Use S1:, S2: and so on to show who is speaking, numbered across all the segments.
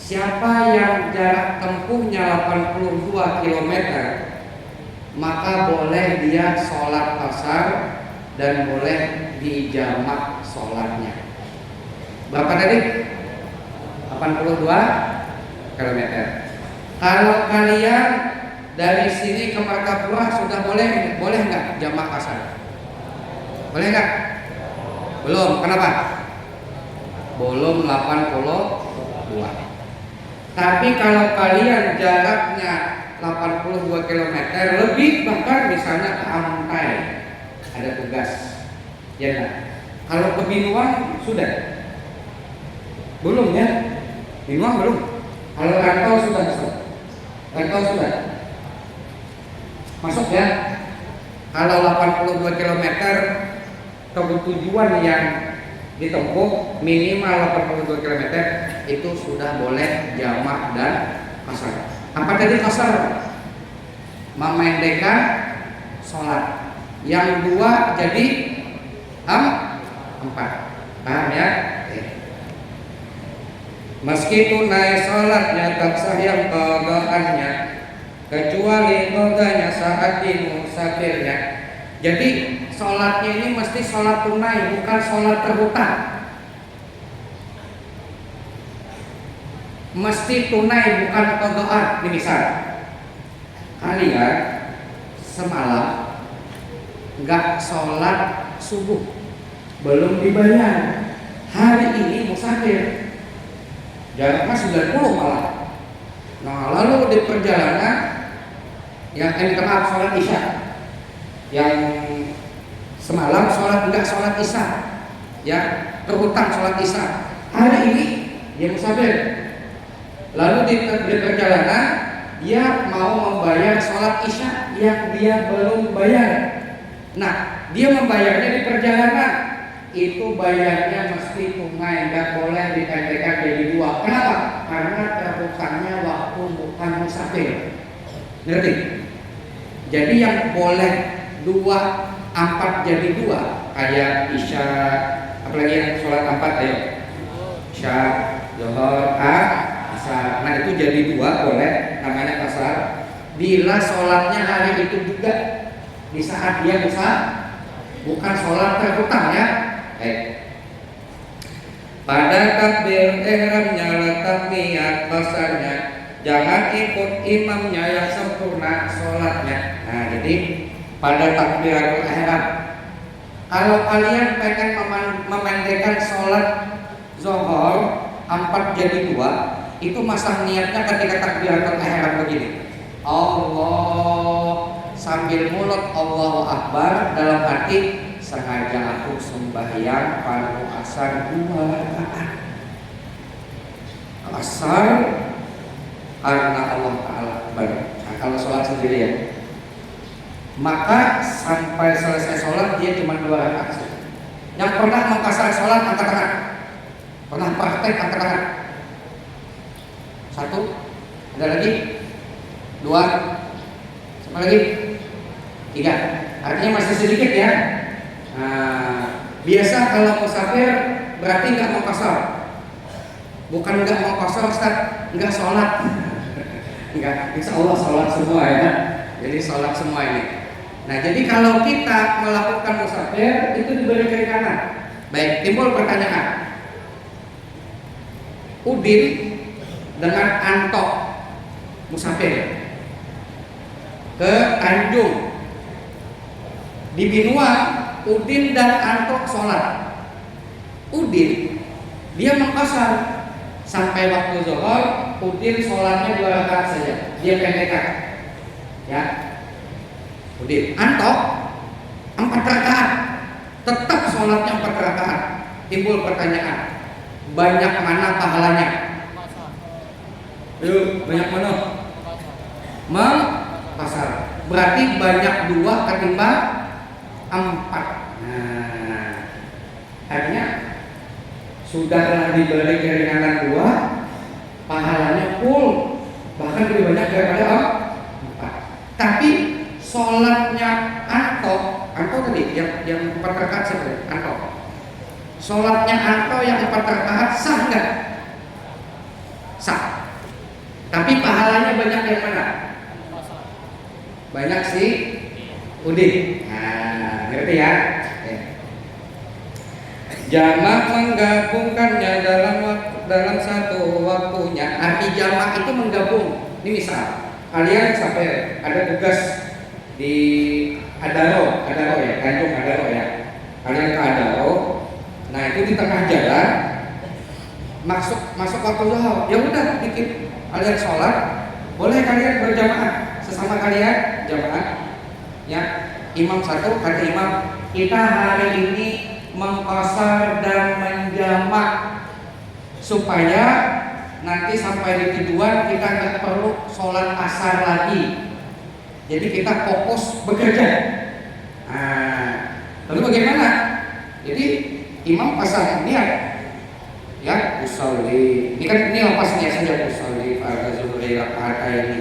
S1: Siapa yang jarak tempuhnya 82 kilometer, maka boleh dia sholat asar dan boleh dijamak sholatnya. Berapa tadi? 82 kilometer. Kalau kalian dari sini ke Martapura sudah boleh nggak jamak asar? Boleh nggak? Belum. Kenapa? Belum 82. Tapi kalau kalian jaraknya 82 km lebih, bahkan misalnya ke Amuntai ada tugas, ya kan? Kalau ke Binuang sudah? Belum ya? Binuang belum. Kalau Rantau sudah masuk. Rantau sudah masuk ya. Kalau 82 km tujuan yang ditempuh minimal 82 km itu sudah boleh jamak dan qasar. Apa tadi qasar? Memendekkan sholat. Yang dua jadi 4. Paham ya? Meski tunai sholatnya tak sah yang qada'annya, kecuali qadanya saat di musafirnya. Jadi sholatnya ini mesti sholat tunai, bukan sholat terhutang. Mesti tunai, bukan qada'an. Ini misal kalian semalam nggak sholat subuh, belum dibayar. Hari ini musafir, jaraknya 90 malah. Nah, lalu di perjalanan yang maaf sholat isya, yang semalam enggak sholat isya, ya terhutang sholat isya. Hari ini dia musafir, lalu di perjalanan dia mau membayar sholat isya yang dia belum bayar. Nah, dia membayarnya di perjalanan, itu bayarnya mesti tunai, nggak boleh dipendekkan jadi 2. Kenapa? Karena terhutangnya waktu bukan musafir. Ngerti? Jadi yang boleh 4 jadi 2, kayak isya, apalagi yang sholat 4, ayo isya, zuhur, isya. Nah itu jadi 2 boleh, namanya qasar. Bila sholatnya hari itu juga di saat dia bukan sholat terhutang ya. Pada takbir ihramnya letak niat qasarnya, jangan ikut imamnya yang sempurna sholatnya. Nah jadi pada takbiratul ihram, kalau kalian pengen memendekkan sholat zuhur 4 jadi 2, itu masang niatnya ketika takbiratul ihram begini, Allah, sambil mulut Allahu Akbar, dalam hati sengaja aku sembahyang fardu asar 2 rakaat. Asar karena Allah Ta'ala baru. Nah, kalau sholat sendiri ya, maka sampai selesai sholat dia cuma 2 rakaat saja. Yang pernah mengkasar sholat angkat tangan. Pernah praktek angkat tangan. 1, ada lagi 2, sama lagi 3. Artinya masih sedikit ya. Nah, biasa kalau musafir berarti nggak mau qasar. Bukan nggak mau qasar, Ustaz, nggak sholat. Enggak, insya Allah sholat semua ya. Jadi sholat semua ini. Nah, jadi kalau kita melakukan musafir itu diberi keringanan. Baik, timbul pertanyaan. Udin dengan Antok musafir ke Tanjung, di Binuang Udin dan Antok sholat. Udin dia mengqasar sampai waktu zuhur, Udin sholatnya 2 rakaat saja, dia pendekkan ya. Udin, Antok 4 rakaat, tetap sholatnya 4 rakaat. Timbul pertanyaan, banyak mana pahalanya? Yuk, banyak mana? Mengqasar. Berarti banyak 2 ketimbang 4. Nah, artinya sudah diberi keringanan 2, pahalanya full, bahkan lebih banyak daripada 4. Tapi sholatnya Anto tadi yang 4 rakaat sebenarnya Anto. Sholatnya Anto yang 4 rakaat sah nggak? Sah. Tapi pahalanya banyak yang mana? Banyak sih udin. Nah, ngerti ya? Jamak menggabungkannya dalam satu waktunya. Arti jamak itu menggabung. Ini misal kalian sampai ada tugas di Adaro ya, Tanjung Adaro ya. Kalian ke Adaro. Nah, itu di tengah jalan masuk waktu zuhur. Ya udah bikin kalian sholat, boleh kalian berjamaah sesama kalian jamaah. Ya, imam satu kata imam, kita hari ini mengqasar dan menjamak supaya nanti sampai di tujuan kita nggak perlu sholat asar lagi. Jadi kita fokus bekerja. Nah, lalu bagaimana? Jadi imam pasang niat, ya usolli. Ini kan ini lepas niat saja usolli pada zuhri rakaat ini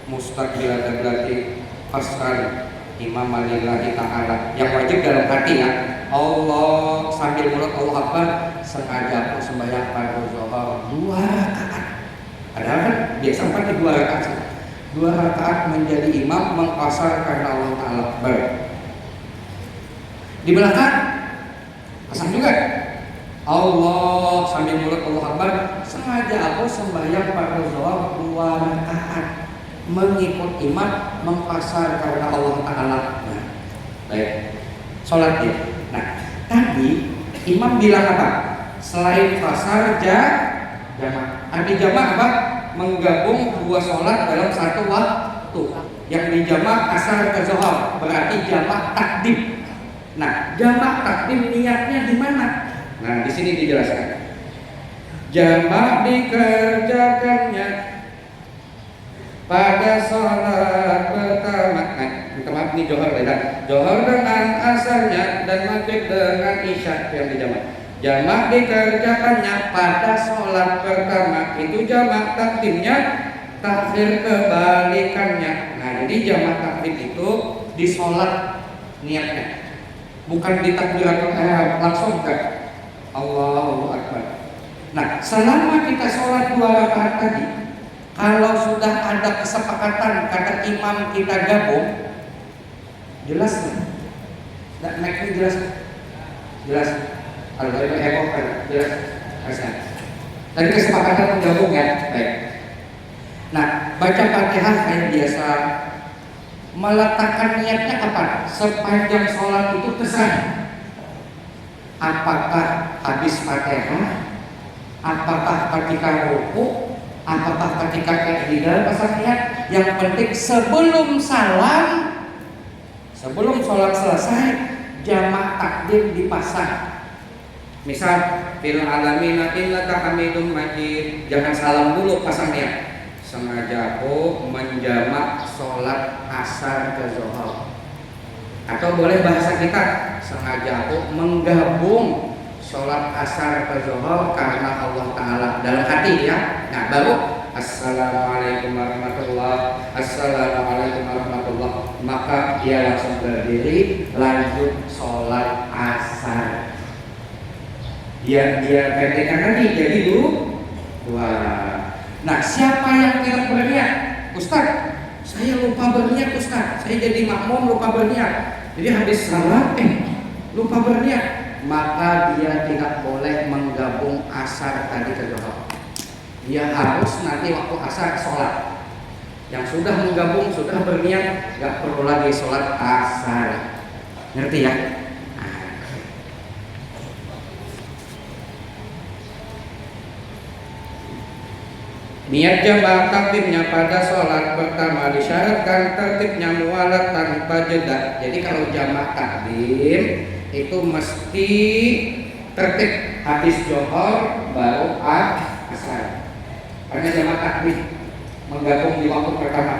S1: mustaqbil berarti pasal imam lillahi ta'ala. Yang wajib dalam hati ya. Allah sambil mulut Allah Akbar, sengaja aku sembahyang pada zuhur 2 rakaat. Padahal kan biasa 4 2 rakaat. 2 rakaat menjadi imam mengqasar karena Allah Ta'ala Akbar. Di belakang pasang juga Allah sambil mulut Allah Akbar, sengaja aku sembahyang pada zuhur 2 rakaat mengikut imam mengqasar karena Allah Ta'ala. Nah, baik. Sholat dia. Nah, tadi imam bilang apa? Selain qasar jamak. Arti jamak apa? Menggabung 2 sholat dalam satu waktu. Yang dijamak asar ke zuhur, berarti jamak takdim. Nah, jamak takdim niatnya di mana? Nah, di sini dijelaskan. Jamak dikerjakannya pada sholat pertama. Maaf, ini johor beda. Johor dengan asarnya dan maghrib dengan isya yang dijamak. Jamak dikerjakannya pada sholat pertama. Itu jamak takdimnya, takhir kebalikannya. Nah, jadi jamak takdim itu di sholat niatnya, bukan di takbiratul ihram langsung kan. Allahu Akbar. Nah, selama kita sholat 2 rakaat tadi, kalau sudah ada kesepakatan kata imam kita gabung, jelas nggak? Naik ini jelas? Jelas. Kalau dari heboh kan jelas. Tadi kesepakatan menggabung ya. Baik. Nah, baca Fatihah kayak biasa. Meletakkan niatnya apa? Sepanjang sholat itu terserah. Apakah habis Fatihah? Apakah ketika ruku? Apakah ketika i'tidal pasang niat? Yang penting sebelum salam, sebelum sholat selesai, jamak takdim dipasang. Misal fil alamina innaka hamidum majid, jangan salam dulu pasang niat. Sengaja aku menjamak sholat asar ke zuhur. Atau boleh bahasa kita, sengaja aku menggabung sholat asar ke zuhur karena Allah Ta'ala dalam hati ya. Nah, baru Assalamualaikum warahmatullah, Assalamualaikum warahmatullah, maka dia langsung berdiri lanjut sholat asar. Dia gantikan lagi jadi 2. Nah, siapa yang tidak berniat? Ustaz, saya lupa berniat Ustaz, saya jadi makmum lupa berniat. Jadi habis salat lupa berniat, maka dia tidak boleh menggabung asar tadi ke zuhur. Dia harus nanti waktu asar sholat. Yang sudah menggabung, sudah berniat, gak perlu lagi sholat asar. Ngerti ya? Niat jamak takdimnya pada sholat pertama disyaratkan tertibnya mualat tanpa jeda. Jadi kalau jamak takdim itu mesti tertib, habis johor baru asar. Karena jamak takdim menggabung di waktu pertama.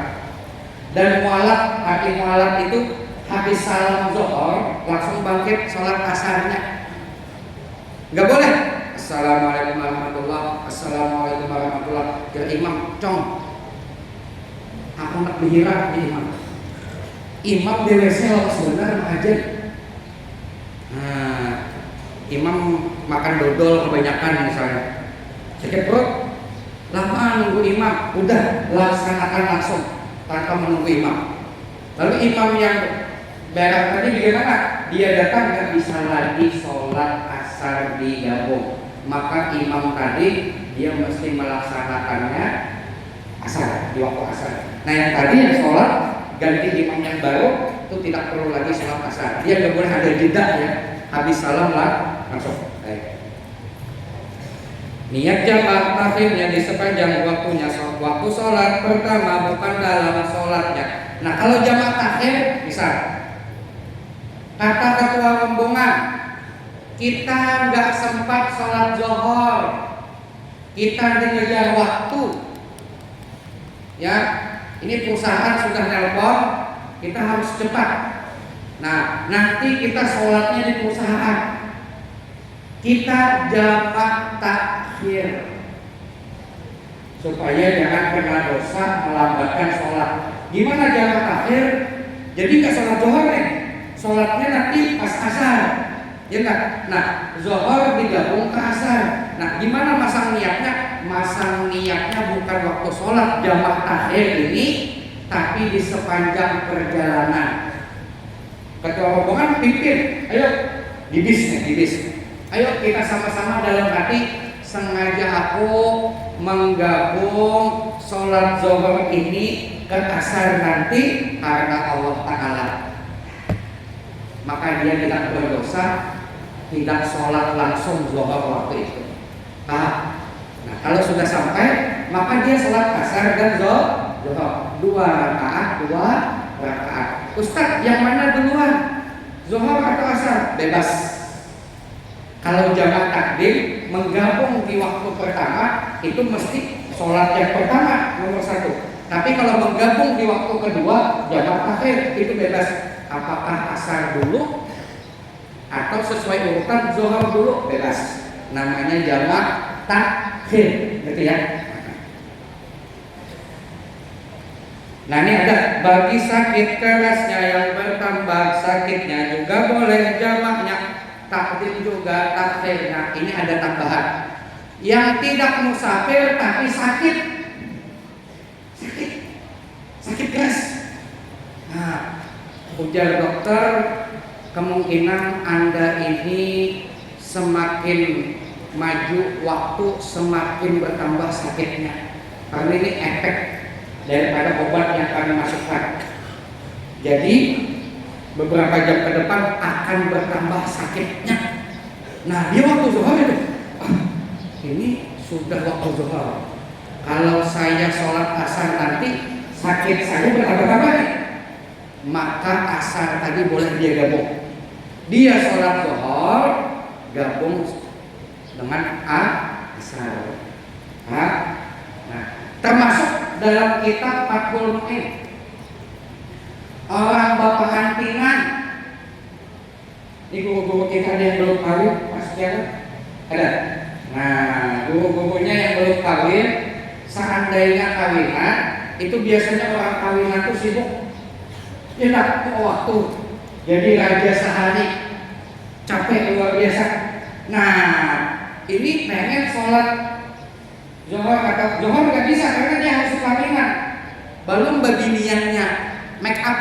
S1: Dan mualat, arti mualat itu habis salam johor langsung bangkit sholat asarnya. Gak boleh. Assalamualaikum warahmatullah, Assalamualaikum warahmatullah. Ya imam, cong. Aku nak berhirap di imam. Imam di WC lalu sebenarnya aja. Nah, imam makan dodol kebanyakan misalnya, sakit perut. lama nunggu imam, udah laksanakan langsung tanpa menunggu imam. Lalu imam yang berak tadi bagaimana? Dia datang nggak bisa lagi sholat asar digabung, maka imam tadi dia mesti melaksanakannya asar di waktu asar. Nah yang tadi yang sholat ganti imam yang baru itu tidak perlu lagi sholat asar, dia nggak boleh ada jeda ya, habis salam lah langsung. Niat jamaah takhirnya di sepanjang waktunya, waktu sholat pertama bukan dalam sholatnya. Nah kalau jamaah takhir misal kata ketua rombongan, kita nggak sempat sholat zuhur, kita dikejar waktu, ya ini perusahaan sudah nelpon, kita harus cepat. Nah nanti kita sholatnya di perusahaan, kita jamaah takhir supaya jangan kena dosa melambatkan sholat. Gimana jamaah takhir? Jadi nggak sholat zuhur nih, sholatnya nanti pas asar, ya enggak? Nah zuhur digabung ke asar. Nah gimana masang niatnya? Masang niatnya bukan waktu sholat jamaah takhir ini, tapi di sepanjang perjalanan. Ketua rombongan pimpin, ayo di bis nih, di bis. Ayo kita sama-sama dalam hati, sengaja aku menggabung sholat zuhur ini ke asar nanti karena Allah Ta'ala. Maka dia tidak berdosa, tidak sholat langsung zuhur waktu itu. Nah kalau sudah sampai, maka dia sholat asar dan zuhur 2 rakaat. Ustaz yang mana duluan? Zuhur atau asar? Bebas. Kalau jamaah takdim menggabung di waktu pertama itu mesti sholat yang pertama nomor 1. Tapi kalau menggabung di waktu kedua jamaah takhir itu bebas. Apakah asar dulu atau sesuai urutan zuhur dulu, bebas. Namanya jamaah takhir, gitu ya. Nah ini ada bagi sakit kerasnya yang bertambah sakitnya juga boleh jamaahnya takdim juga takhirnya. Ini ada tambahan. Yang tidak musafir tapi sakit keras. Nah, ujar dokter, kemungkinan Anda ini semakin maju waktu semakin bertambah sakitnya. Karena ini efek daripada obat yang kami masukkan. Jadi beberapa jam ke depan akan bertambah sakitnya. Nah dia waktu zuhur itu, ini sudah waktu zuhur. Kalau saya sholat asar nanti sakit saya bertambah-tambah nih, maka asar tadi boleh dia gabung. Dia sholat zuhur gabung dengan asar. Nah, termasuk dalam kitab Fathul Mu'in, orang bapak antingan. Ini guru-guru kita yang belum kawin, Mas Kiara ada. Nah, guru-gurunya yang belum kawin, seandainya kawinan, itu biasanya orang kawinan itu sibuk, enak waktu, jadi raja sehari, capek luar biasa. Nah, ini pengen sholat zuhur atau zuhur nggak bisa karena dia harus kawinan. Belum beginiannya make up.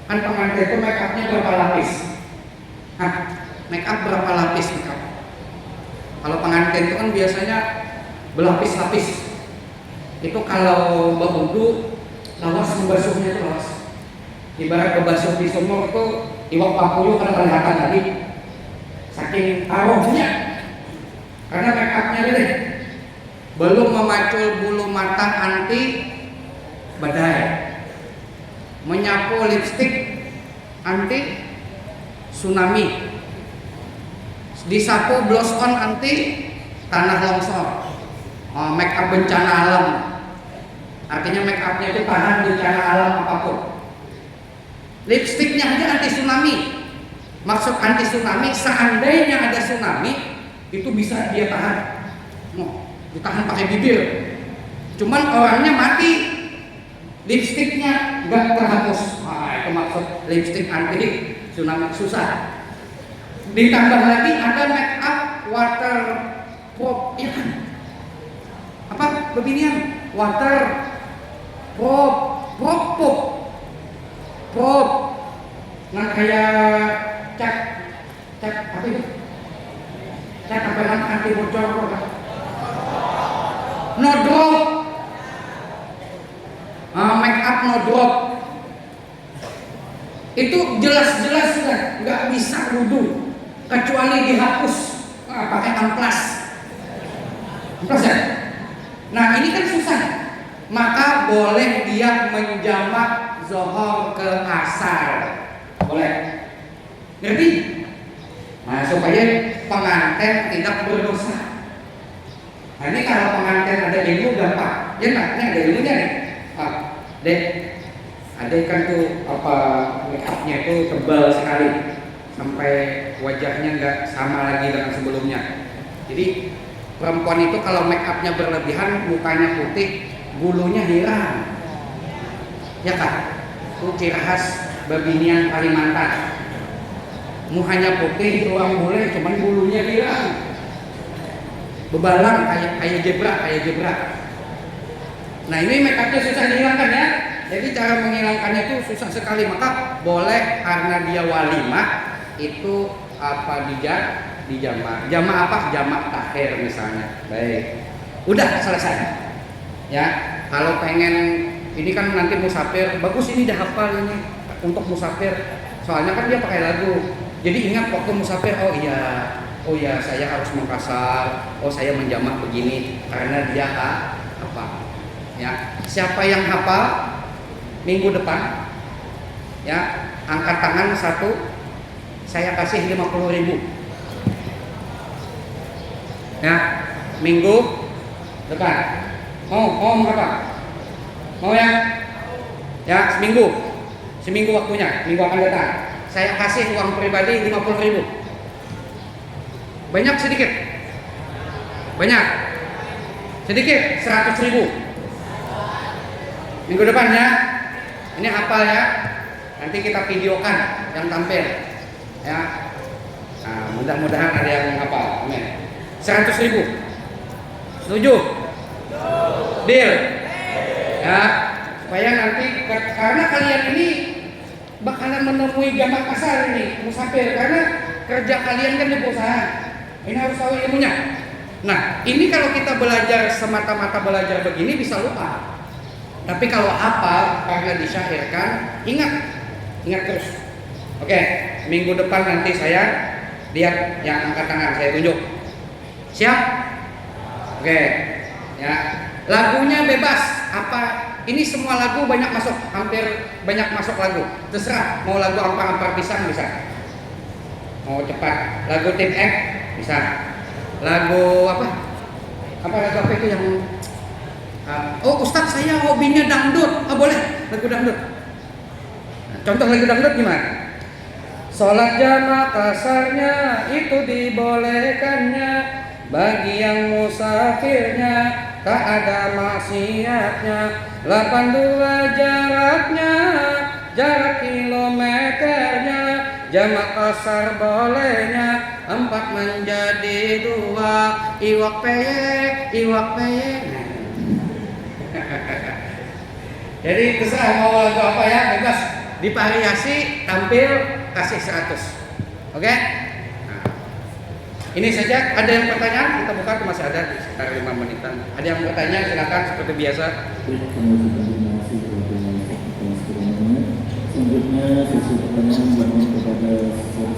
S1: Kan pengantin itu make upnya berapa lapis? Make up berapa lapis make up? Kalau pengantin itu kan biasanya berlapis-lapis. Itu kalau berwudu lawas membasuhnya itu lawas. Ibarat membasuh di sumur itu iwak pakuyu kan kelihatan tadi. Saking taruhnya. Karena make upnya gede. Belum memacul bulu mata anti badai, menyapu lipstik anti tsunami, disapu blush on anti tanah longsor. Make up bencana alam, artinya make upnya itu tahan bencana alam apapun. Lipstiknya aja anti tsunami. Maksud anti tsunami, seandainya ada tsunami itu bisa dia tahan. Ditahan pakai bibir, cuman orangnya mati, lipstiknya nggak terhapus. Itu maksud lipstik anti tsunami, susah. Ditambah lagi ada make up waterproof, ya kan? Apa bebinian water prop prop pop prop nah kayak cat apa itu cat apa yang anti bocor no drop make up no drop itu jelas-jelas sudah nggak bisa wudhu kecuali dihapus pakai amplas ya? Nah ini kan susah, maka boleh dia menjamak zuhur ke asar, boleh, ngerti? Nah supaya pengantin tidak berdosa. Nah ini kalau pengantin ada ilmu gampang, ya nggak? Ini ada ilmunya nih, dek. Ada kan tuh apa make upnya itu tebal sekali sampai wajahnya nggak sama lagi dengan sebelumnya. Jadi perempuan itu kalau make upnya berlebihan, mukanya putih, bulunya hilang, ya kan? Itu ciri khas bebinian Kalimantan. Mukanya putih, ruang bule, cuman bulunya hilang, bebalang kayak zebra. Nah ini make upnya susah dihilangkan ya. Jadi cara menghilangkannya itu susah sekali, maka boleh karena dia walimah itu apa dijamak. Jamak apa? Jamak takhir misalnya. Baik. Udah selesai. Ya. Kalau pengen ini kan nanti musafir, bagus ini dah hafal ini untuk musafir. Soalnya kan dia pakai lagu. Jadi ingat waktu musafir, oh iya saya harus mengkasar. Oh saya menjamak begini karena dia apa? Ya. Siapa yang hafal? Minggu depan ya angkat tangan satu, saya kasih 50.000 ya minggu depan. Mau berapa? Mau ya seminggu waktunya, minggu akan datang saya kasih uang pribadi 50.000. Banyak sedikit? Banyak sedikit 100.000 minggu depan ya. Ini hafal ya, nanti kita videokan yang tampil ya. Nah, mudah-mudahan ada yang hafal. Amin. 100.000 setuju? Deal ya, supaya nanti karena kalian ini bakalan menemui jamak kasar ini musafir, karena kerja kalian kan di perusahaan, ini harus tahu ilmunya. Nah ini kalau kita belajar semata-mata belajar begini bisa lupa. Tapi kalau hafal karena disyairkan, ingat terus. Oke, minggu depan nanti saya lihat yang angkat tangan, saya tunjuk. Siap? Oke, ya. Lagunya bebas. Apa? Ini semua lagu banyak masuk, hampir banyak masuk lagu. Terserah. Mau lagu ampar-ampar pisang bisa. Mau cepat. Lagu Tim X bisa. Lagu apa? Lagu apa itu yang oh Ustadz saya hobinya dangdut, boleh lagu dangdut. Contoh lagu dangdut gimana? Sholat jamak kasarnya itu dibolehkannya bagi yang musafirnya, tak ada maksiatnya. 82 jaraknya, jarak kilometernya, jamak kasar bolehnya 4 menjadi 2, iwak peye. Jadi terserah mau lagu apa ya, bebas divariasi, tampil kasih 100. Oke? Nah, ini saja. Ada yang pertanyaan? Kita buka, masih ada sekitar 5 menitan. Ada yang bertanya? Silakan seperti biasa.
S2: Selanjutnya sesi pertanyaan mohon kepada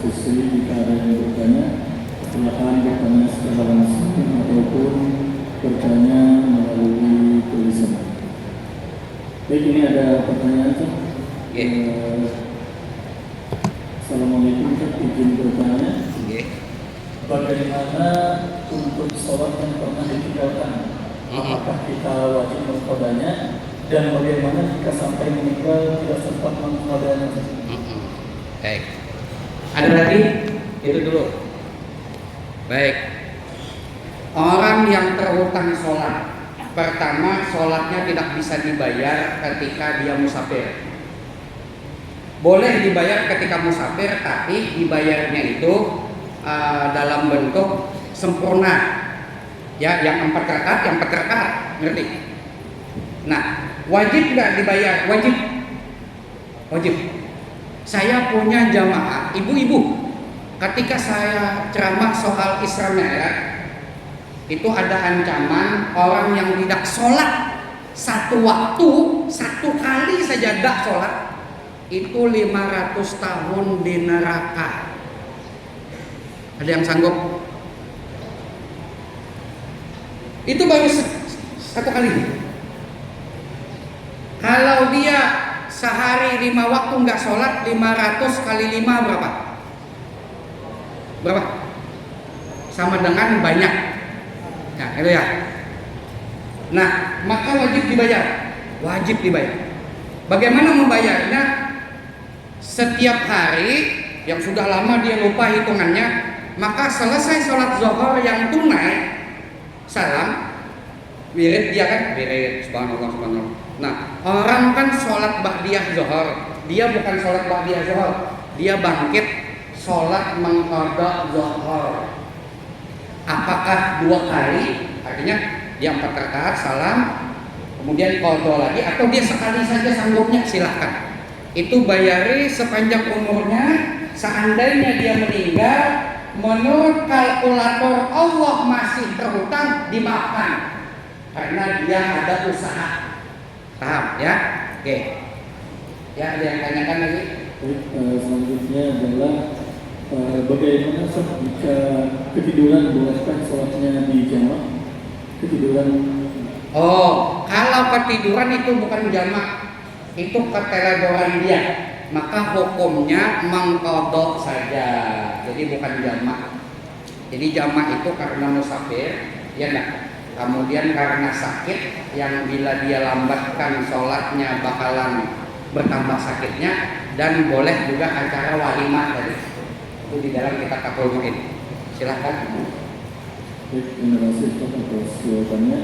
S2: sesi jika ada yang bertanya, silakan bertanya secara langsung ataupun bertanya melalui tulisan. Baik, ini ada pertanyaan tuh. Assalamualaikum, izin bertanya. Bagaimana untuk sholat yang pernah ditinggalkan? Apakah kita wajib mengkodanya? Dan bagaimana jika sampai meninggal tidak sempat mengkodanya?
S1: Baik. Ada lagi? Itu dulu. Baik. Orang yang terhutang sholat, pertama, sholatnya tidak bisa dibayar ketika dia musafir. Boleh dibayar ketika musafir, tapi dibayarnya itu dalam bentuk sempurna. Ya, yang 4 rakaat, ngerti? Nah, wajib nggak dibayar? Wajib. Wajib. Saya punya jamaah, ibu-ibu. Ketika saya ceramah soal Isra Mi'raj, itu ada ancaman orang yang tidak sholat satu waktu, satu kali saja tidak sholat, itu 500 tahun di neraka. Ada yang sanggup? Itu baru satu kali. Kalau dia sehari 5 waktu nggak sholat, 500 kali 5 berapa? Berapa? Sama dengan banyak. Nah, itu ya. Nah, maka wajib dibayar. Wajib dibayar. Bagaimana membayarnya? Setiap hari yang sudah lama dia lupa hitungannya, maka selesai sholat zuhur yang tunai, salam, wirid dia kan, wirid, subhanallah, subhanallah. Nah, orang kan sholat ba'diyah zuhur, dia bukan sholat ba'diyah zuhur, dia bangkit sholat mengqadha zuhur. Apakah 2 kali? Artinya dia 4 rakaat salam, kemudian qadha lagi, atau dia sekali saja sanggupnya, silahkan. Itu bayari sepanjang umurnya. Seandainya dia meninggal, menurut kalkulator Allah masih terhutang, dimaafkan karena dia ada usaha. Paham ya? Oke. Ya, ada yang tanyakan lagi?
S2: Selanjutnya adalah bagaimana jika ketiduran, bolehkah sholatnya di jamak? Ketiduran.
S1: Oh, kalau ketiduran itu bukan jamak, itu keteledoran dia, maka hukumnya mengqadha saja. Jadi bukan jamak. Jadi jamak itu karena musafir, ya enggak. Kemudian karena sakit yang bila dia lambatkan sholatnya bakalan bertambah sakitnya, dan boleh juga acara walimah tadi. Itu di dalam kitab Fathul Mu'in. Silahkan.
S2: Baik, terima kasih atas jawabannya.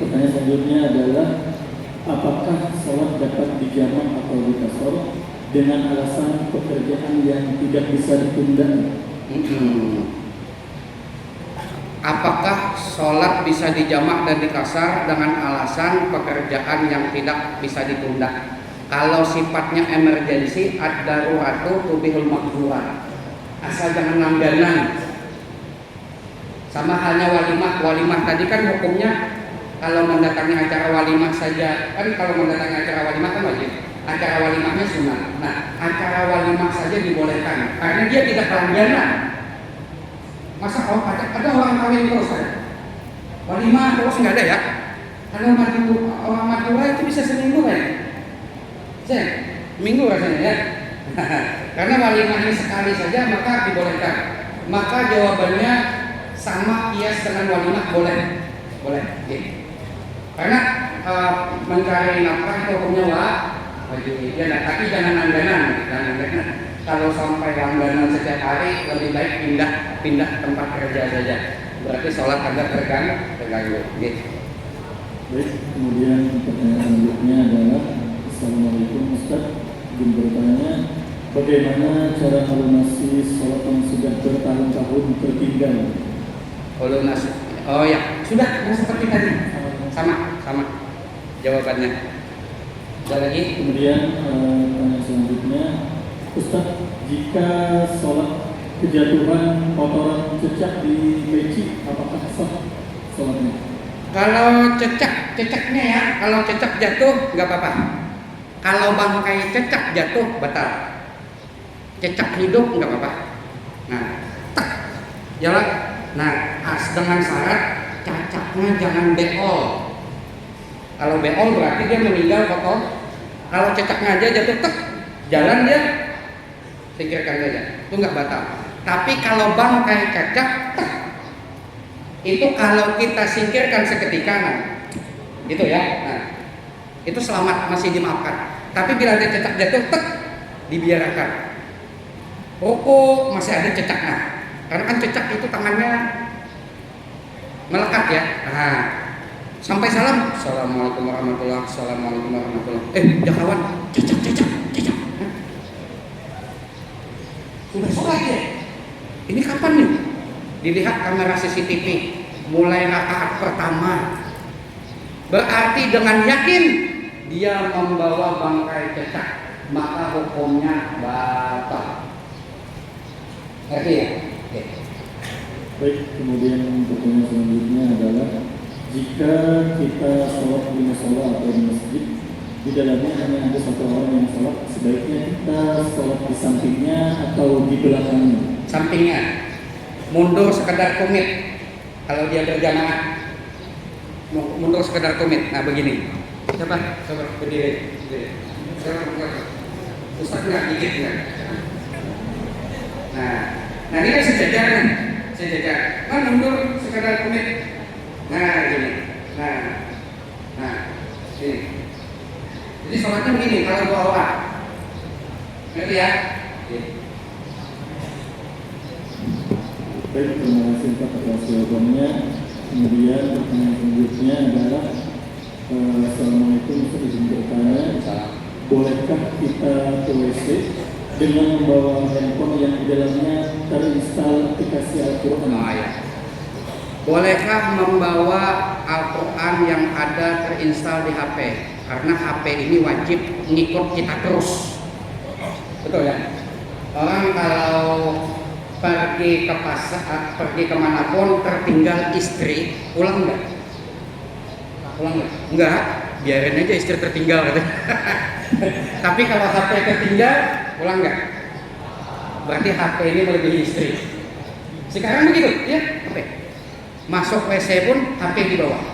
S2: Pertanyaan selanjutnya adalah, apakah sholat dapat dijamak atau dikasor dengan alasan pekerjaan yang tidak bisa ditunda?
S1: Apakah sholat bisa dijamak dan dikasar dengan alasan pekerjaan yang tidak bisa ditunda? Kalau sifatnya emergensi, ad-daruratu tubihul maqdurat. Asal jangan langganan. Sama halnya walimah. Walimah tadi kan hukumnya kalau mendatangi acara walimah saja, kan kalau mendatangi acara walimah kan wajib. Acara walimahnya sunnah. Nah, acara walimah saja dibolehkan karena dia tidak langganan. Masa ada orang kawin terus kan? Walimah terus nggak ada ya? Kalau orang Madura itu bisa seminggu kan? Minggu rasanya ya. Karena walimahnya sekali saja maka dibolehkan. Maka jawabannya sama kias dengan walimah, boleh. Gitu. Karena mencari nafkah itu hukumnya wajib. Ya, tapi jangan langganan. Kalau sampai langganan setiap hari, lebih baik pindah tempat kerja saja. Berarti sholat agak terganggu. Gitu.
S2: Baik, kemudian pertanyaan selanjutnya adalah, Assalamualaikum Ustaz, izin bertanya, bagaimana cara melunasi sholat yang sudah bertahun-tahun tertinggal?
S1: Lunasi. Oh ya, sudah seperti tadi. Sama jawabannya. Ada lagi?
S2: Kemudian pertanyaan selanjutnya, Ustaz, jika sholat kejatuhan kotoran cecak di peci, apakah sah sholatnya?
S1: Kalau cecaknya ya, kalau cecak jatuh nggak apa-apa. Kalau bangkai cecak jatuh batal. Cecak hidup nggak apa-apa. Nah, jalan. Nah, dengan syarat cacaknya jangan beol. Kalau beol berarti dia meninggal kotor. Kalau cecaknya aja jatuh jalan dia, singkirkan saja. Itu nggak batal. Tapi kalau bangkai cecak itu kalau kita singkirkan seketika, gitu ya. Nah, itu selamat, masih dimaafkan. Tapi bila ada cecak jatuh, dibiarkan. Rokok masih ada cecaknya, karena kan cecak itu tangannya melekat ya. Nah, sampai salam, assalamualaikum warahmatullahi wabarakatuh, assalamualaikum warahmatullahi wabarakatuh. Ya kawan, cecak. Sudah sholat ya. Ini kapan nih? Dilihat kamera CCTV. mulai rakaat pertama, berarti dengan yakin dia membawa bangkai cecak, maka hukumnya batal. Ngerti ya? Oke.
S2: Baik, kemudian pertanyaan selanjutnya adalah jika kita sholat di musola atau di masjid, di dalamnya hanya ada satu orang yang sholat, sebaiknya kita sholat di sampingnya atau di belakangnya?
S1: Sampingnya, mundur sekedar tumit. Kalau dia berjamaah, mundur sekedar tumit. Nah begini, coba berdiri. Ustaz nggak dikit nggak? Nah ini kan sejajar nih, sejajar. Nah mundur sekedar tumit. Nah gini, nah ini. Jadi sholatnya begini kalau dua orang, ngerti ya?
S2: Baik, terima kasih Pak atas jawabannya. Kemudian pertanyaan selanjutnya adalah Assalamualaikum, Ustaz izin bertanya, bolehkah kita ke WC dengan membawa handphone yang di dalamnya terinstal aplikasi Al-Quran?
S1: Oh, ya. Bolehkah membawa Al-Quran yang ada terinstal di HP? Karena HP ini wajib ngikut kita terus. Betul ya? Orang kalau pergi ke pasar, pergi kemanapun tertinggal istri, pulang nggak? Pulang nggak? Enggak, biarin aja istri tertinggal gitu. Tapi kalau HP tertinggal, pulang nggak? Berarti HP ini melebihi istri. Sekarang begitu, ya HP. Masuk WC pun HP di bawah.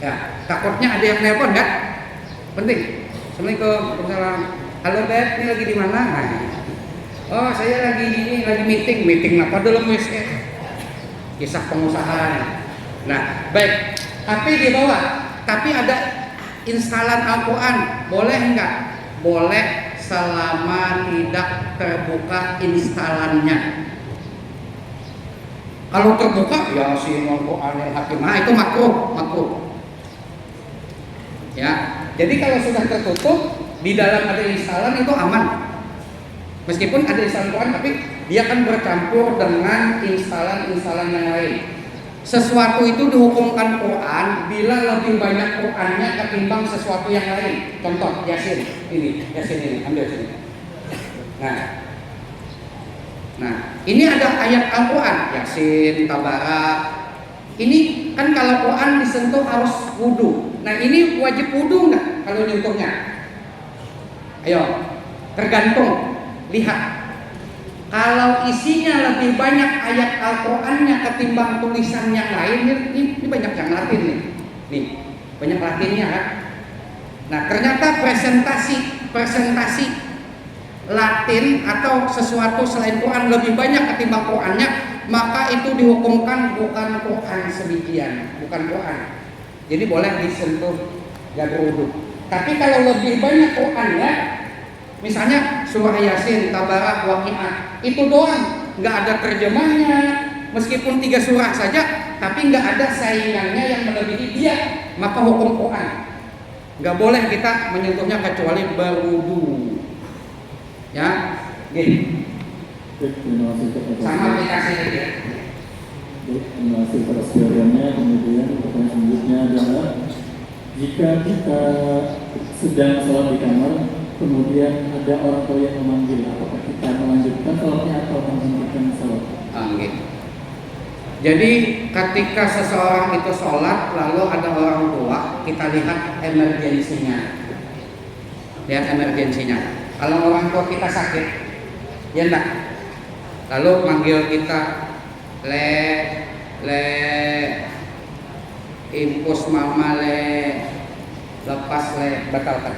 S1: Ya, takutnya ada yang nelpon kan? Penting. Assalamualaikum, waalaikumsalam. Halo Beb, ini lagi di mana? Nah, oh saya lagi meeting apa dalam WC? Kisah pengusaha. Nah, baik. HP di bawah, tapi ada instalan Al-Quran, boleh enggak? Boleh selama tidak terbuka instalannya. Kalau terbuka, ya si Al-Quran yang hakim, nah itu makruh. Ya, jadi kalau sudah tertutup, di dalam ada instalan itu aman. Meskipun ada instalan Quran, tapi dia akan bercampur dengan instalan-instalan yang lain. Sesuatu itu dihukumkan Quran bila lebih banyak Qurannya ketimbang sesuatu yang lain. Contoh Yasin ini, ambil sini. Nah, ini ada ayat Al-Quran, Yasin, Tabarak. Ini kan kalau Quran disentuh harus wudu. Nah, ini wajib wudu nggak kalau nyentuhnya? Ayo, tergantung. Lihat, kalau isinya lebih banyak ayat Al-Qurannya ketimbang tulisan yang lain, ini banyak yang Latin nih, banyak Latinnya kan. Nah ternyata presentasi Latin atau sesuatu selain Quran lebih banyak ketimbang Qurannya, maka itu dihukumkan bukan Quran sedemikian, bukan Quran. Jadi boleh disentuh, gak berwudu. Tapi kalau lebih banyak Qurannya, misalnya surah Yasin, Tabarak, Waqiah, itu doang, nggak ada terjemahnya. Meskipun 3 surah saja, tapi nggak ada saingannya yang melebihi dia, maka hukum Quran. Nggak boleh kita menyentuhnya kecuali berwudu. Ya, gini.
S2: Terima kasih Pak.
S1: Sama aplikasi ini ya.
S2: Terima kasih atas jawabannya. Kemudian pertanyaan selanjutnya adalah jika kita sedang sholat di kamar, kemudian ada orang tua yang memanggil, apakah kita melanjutkan sholatnya atau menghentikan sholat?
S1: Okay. Jadi ketika seseorang itu sholat lalu ada orang tua, kita lihat emergensinya. Lihat emergensinya. Kalau orang tua kita sakit, ya enggak. Lalu manggil kita, le, impus mama le, lepas le, batalkan.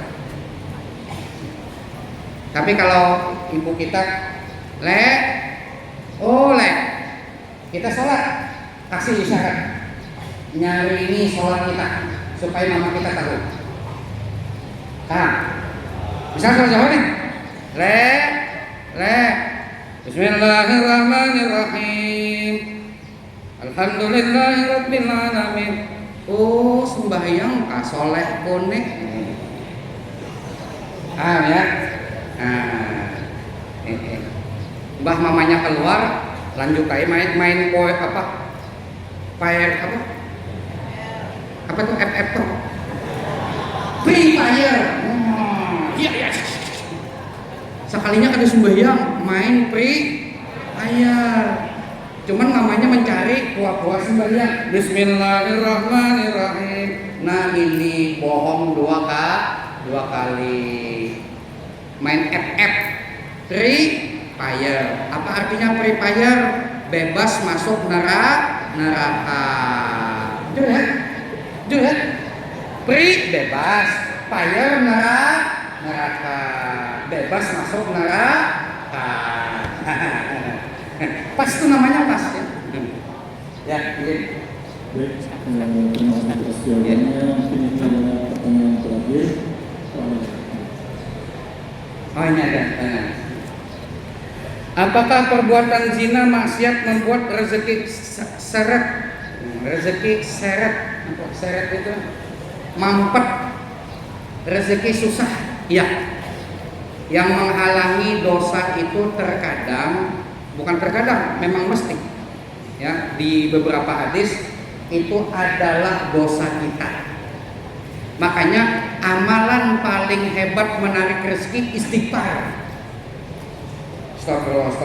S1: Tapi kalau ibu kita le, kita sholat, kasih isyarat, nyari ini sholat kita supaya mama kita tahu. Misalnya sholat nih, le, Bismillahirrahmanirrahim, Alhamdulillahirabbil alamin. Oh sembahyang soleh konek. Ya. Mbah mamanya keluar, lanjut aja main Fire apa? Apa tuh FF tuh? Free Fire. Iya iya. Sekalinya kada sembahyang main Free Fire. Cuman namanya mencari kuah-kuah sembahyang. Bismillahirrahmanirrahim. Nah ini bohong dua kali. Main FF Free Fire. Apa artinya Free Fire? Bebas masuk neraka. Jelas? Free bebas, fire neraka. Bebas masuk neraka. Pas itu namanya pas ya. Ya, begini.
S2: Baik, terima kasih atas jawabannya. Mungkin ini adalah pertanyaan terakhir.
S1: Oh ini ada. Apakah perbuatan zina maksiat membuat rezeki seret? Rezeki seret, seret itu mampet, rezeki susah. Ya, yang menghalangi dosa itu terkadang, bukan terkadang, memang mesti. Ya, di beberapa hadis itu adalah dosa kita. Makanya amalan paling hebat menarik rezeki istighfar. Astagfirullah.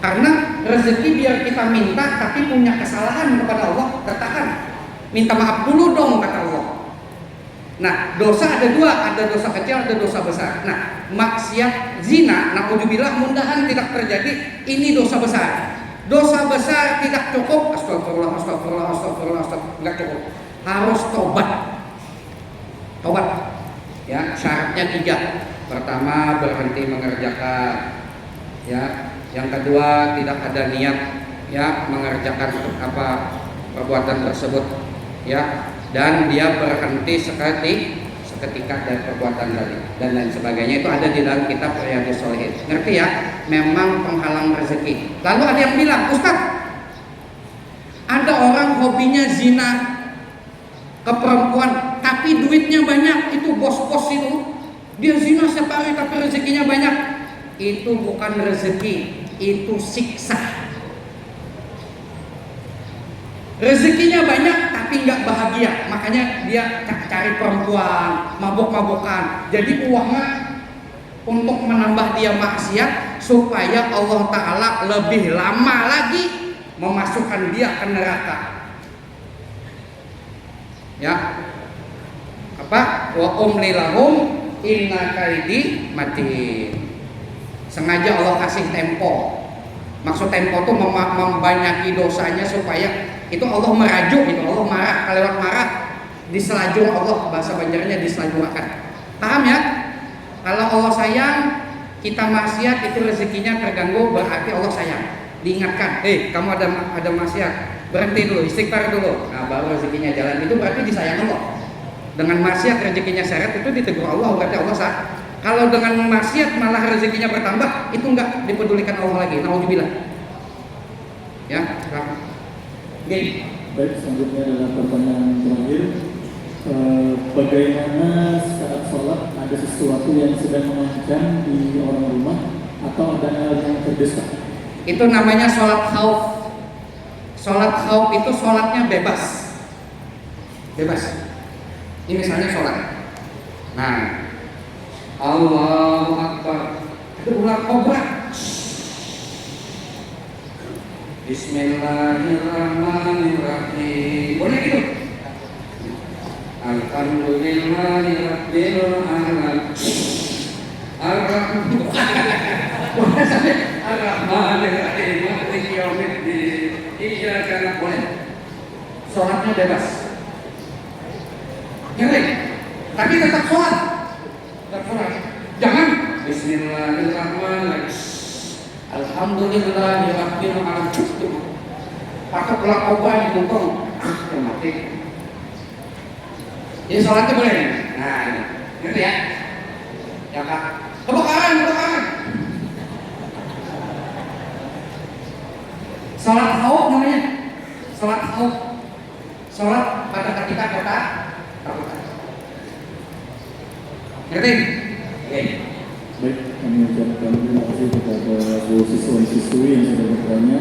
S1: Karena rezeki biar kita minta tapi punya kesalahan kepada Allah, tertahan. Minta maaf dulu dong kata Allah. Nah, dosa ada dua, ada dosa kecil, ada dosa besar. Nah, maksiat zina, naudzubillah, mudahan tidak terjadi. Ini dosa besar. Dosa besar tidak cukup. Astagfirullah. Enggak cukup. Harus tobat. Ya, syaratnya 3. Pertama, berhenti mengerjakan, ya. Yang kedua, tidak ada niat, ya, mengerjakan perbuatan tersebut, ya. Dan dia berhenti seketika dari perbuatan tadi dan lain sebagainya. Itu ada di dalam kitab Riyadhus Shalihin. Ngerti ya? Memang penghalang rezeki. Lalu ada yang bilang, Ustaz, ada orang hobinya zina ke perempuan, tapi duitnya banyak. Itu bos-bos itu. Dia zina setiap hari tapi rezekinya banyak. Itu bukan rezeki, itu siksa. Rezekinya banyak tapi nggak bahagia, makanya dia cari perempuan, mabok-mabokan. Jadi uangnya untuk menambah dia maksiat supaya Allah Ta'ala lebih lama lagi memasukkan dia ke neraka. Ya, wa umli lahum inna kaidi matin. Sengaja Allah kasih tempo. Maksud tempo itu membanyaki dosanya supaya itu Allah merajuk, itu Allah marah. Lewat marah diselajung Allah, bahasa Banjarnya diselajungkan. Paham ya? Kalau Allah sayang, kita maksiat, itu rezekinya terganggu, berarti Allah sayang. Diingatkan, kamu ada maksiat, berhenti dulu, istighfar dulu. Nah, baru rezekinya jalan. Itu berarti disayang Allah. Dengan maksiat rezekinya seret, itu ditegur Allah, berarti Allah sah. Kalau dengan maksiat malah rezekinya bertambah, itu enggak dipedulikan Allah lagi. Naudzubillah. Ya, gini.
S2: Baik, selanjutnya adalah pertanyaan terakhir. Bagaimana saat sholat ada sesuatu yang sedang mengancam di orang rumah atau ada hal yang terdesak?
S1: Itu namanya sholat khauf. Sholat khauf itu sholatnya bebas. Ini misalnya sholat. Nah, Allahu Akbar. Ada ular kobra. Bismillahirrahmanirrahim. Boleh gitu? Alhamdulillahirabbil alamin. Ar-Rahmanir-Rahim. Maliki yaumiddin. Iyyaka na'budu. Sholatnya bebas. Ngerti? Tapi tetap sholat. Jangan Bismillahirrahmanirrahim. Alhamdulillahirabbil alamin. Pakai pelak obat di muntong. Mati. Jadi sholatnya boleh. Nah, ini. Ngerti ya? Ya Kak. Kebakaran. Sholat khauf namanya. Sholat khauf. Sholat pada ketika kita terbuka. Ngerti? Oke.
S2: Baik, kami ucapkan terima kasih kepada siswa-siswi yang sudah bertanya.